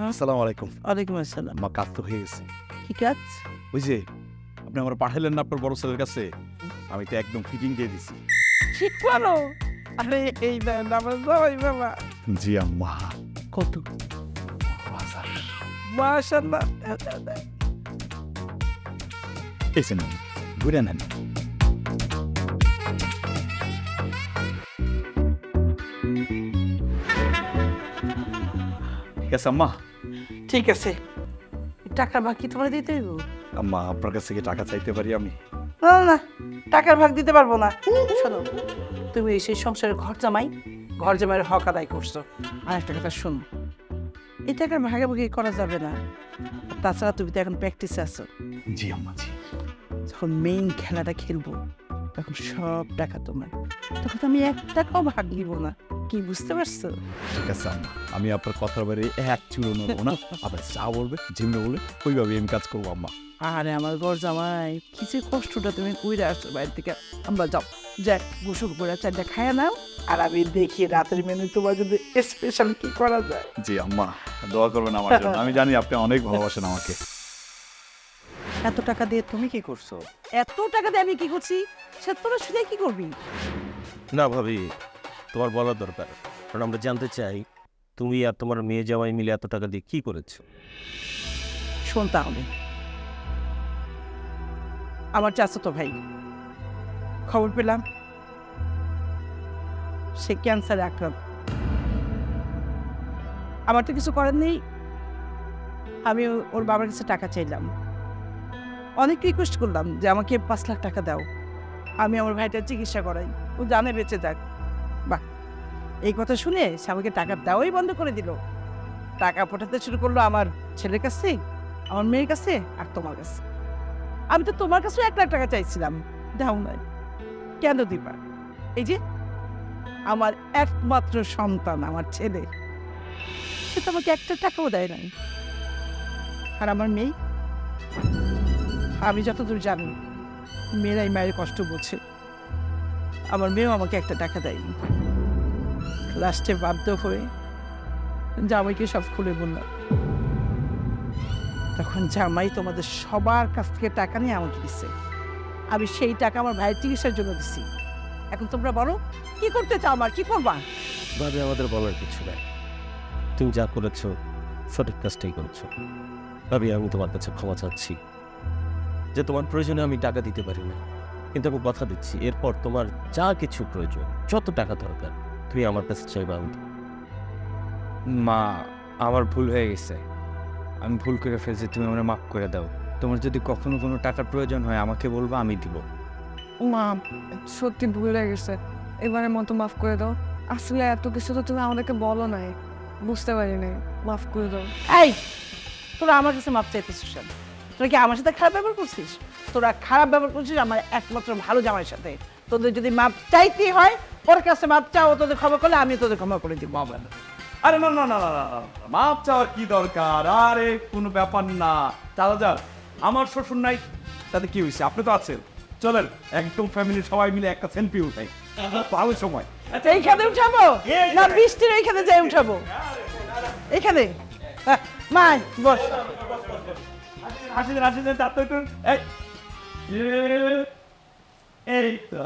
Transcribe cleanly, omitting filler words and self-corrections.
আসসালামু আলাইকুম। ওয়ালাইকুম আসসালাম। মা, কাজ তো হয়ে গেছে। কি কাজ? ওই যে আপনি আমার পাঠাইলেন না আপনার বড় ছেলের কাছে, আমি তো একদম ফিটিং দিয়ে দিছি। ঠিক করো। আরে এই দেন আমার জামাই বাবা। জি আম্মা। কত? বাজার মাশাআল্লাহ। এসে নেন, ঘুরে নেন। ঠিক আছে আম্মা। ঠিক আছে। টাকা বাকি তোমার দিতে হইব? আম্মা, আপনার কাছে কি টাকা চাইতে পারি আমি? না না, টাকার ভাগ দিতে পারবো না। শোনো, তুমি সেই সংসারের ঘর জামাইয়ের হক আদায় করছো। আর একটা কথা শোনো, এই টাকার ভাগাভাগি করা যাবে না। আর তাছাড়া তুমি তো এখন প্র্যাকটিসে আছো। জি আম্মা, জি। যখন মেইন খেলাটা খেলবো তখন সব টাকা তোমার, তখন তো আমি 1 টাকাও ভাগ নিব না। কি বুঝতে পারছো? ঠিক আছে আম্মা, আমি আপনার কথার বাইরে এক চুলো নেবো না। আবার যা বলবে, যেমনি বলবে ওইভাবে আমি কাজ করবো আম্মা। আরে আমার ঘর জামাই, কি যে কষ্টটা তুমি কইরা আসছো বাইরে থেকে। আমরা যাও, যাই গোসল করে 4টা খায়া নাও, আর আমি দেখি রাতের মেনু তোমার যদি স্পেশাল কি করা যায়। জি আম্মা, দোয়া করবেন আমার জন্য। আমি জানি আপনি অনেক ভালোবাসেন আমাকে। এত টাকা দিয়ে তুমি কি করছো? এত টাকা দিয়ে আমি কি করছি সে তোরা শুনে কি করবি? না ভাবি, তোমার বলার দরকার, কারণ আমরা জানতে চাই তুমি আর তোমার মেয়ে জামাই মিলে এত টাকা দিয়ে কি করেছো। শোন তাহলে, আমার চাচাতো ভাই খবর পেলাম সে ক্যান্সারে আক্রান্ত। আমার তো কিছু করার নেই। আমি ওর বাবার কাছে টাকা চাইলাম, অনেক রিকোয়েস্ট করলাম যে আমাকে 5 লাখ টাকা দাও, আমি আমার ভাইটার চিকিৎসা করাই, ও জানে বেঁচে যাক। বাহ, এই কথা শুনে সে আমাকে টাকা দেওয়াই বন্ধ করে দিল। টাকা পাঠাতে শুরু করলো আমার ছেলের কাছে, আমার মেয়ের কাছে, আর তোমার কাছে। আমি তো তোমার কাছেও 1 লাখ টাকা চাইছিলাম, দাও নাই। কেন দিবা? এই যে আমার একমাত্র সন্তান, আমার ছেলে, সে তো আমাকে 1 টাকাও দেয় নাই। আর আমার মেয়ে, আমি যতদূর জানি মেয়েরাই মায়ের কষ্ট বোঝে। আমার মেয়েও আমাকে 1 টাকা দেয়নি। লাস্টে বাধ্য হয়ে জামাইকে সব খুলে বললাম। তখন জামাই তোমাদের সবার কাছ থেকে টাকা নিয়ে আমাকে দিচ্ছে। আমি সেই টাকা আমার ভাইয়ের চিকিৎসার জন্য দিচ্ছি। এখন তোমরা বলো কি করতে চাও, আমার কি করবা? ভাবি, আমাদের বলার কিছু নাই, তুমি যা করেছো সঠিক কাজটাই করেছো। ভাবি, আমি তোমার কাছে ক্ষমা চাচ্ছি যে তোমার প্রয়োজনে আমি টাকা দিতে পারি না, কিন্তু আমি কথা দিচ্ছি এরপর তোমার যা কিছু প্রয়োজন, যত টাকা দরকার তুমি আমার কাছে চাইবা। আমি মা, আমার ভুল হয়ে গেছে, আমি ভুল করে ফেলছি, তুমি আমার মাফ করে দাও। তোমার যদি কখনো কোনো টাকার প্রয়োজন হয় আমাকে বলবা, আমি দিব। মা, সত্যি ভুল হয়ে গেছে, এবারের মতো মাফ করে দাও। আসলে এত কিছু তো তুমি আমাদেরকে বলো নাই, বুঝতে পারি নাই, মাফ করে দাও। এই, তোরা আমার কাছে মাপ চাইতেছিস কেন? তোরা কি আমার সাথে খারাপ ব্যবহার করছিস? তোরা খারাপ ব্যবহার করছিস আমার একমাত্র ভালো জামাইয়ের সাথে। তোদের যদি মাপ চাইতে হয় ওর কাছে মাপ চাও, ও তোদের ক্ষমা করলে আমি তোদের ক্ষমা করে দিব। আরে না না না না না, মাপ চাওয়ার কি দরকার? আরে কোনো ব্যাপার না, চালা যাক। আমার শ্বশুর নাই, তাতে কি হয়েছে? আপনি তো আছেন, চলেন একদম ফ্যামিলি সবাই মিলে একটা সেলফি উঠাই, ভালো সময়। আচ্ছা, এইখানে উঠাবো না বৃষ্টির ওইখানে যাই উঠাবো? এইখানে মাই বস। হাসি দেন, হাসি দেন, তার তো একটু এই তো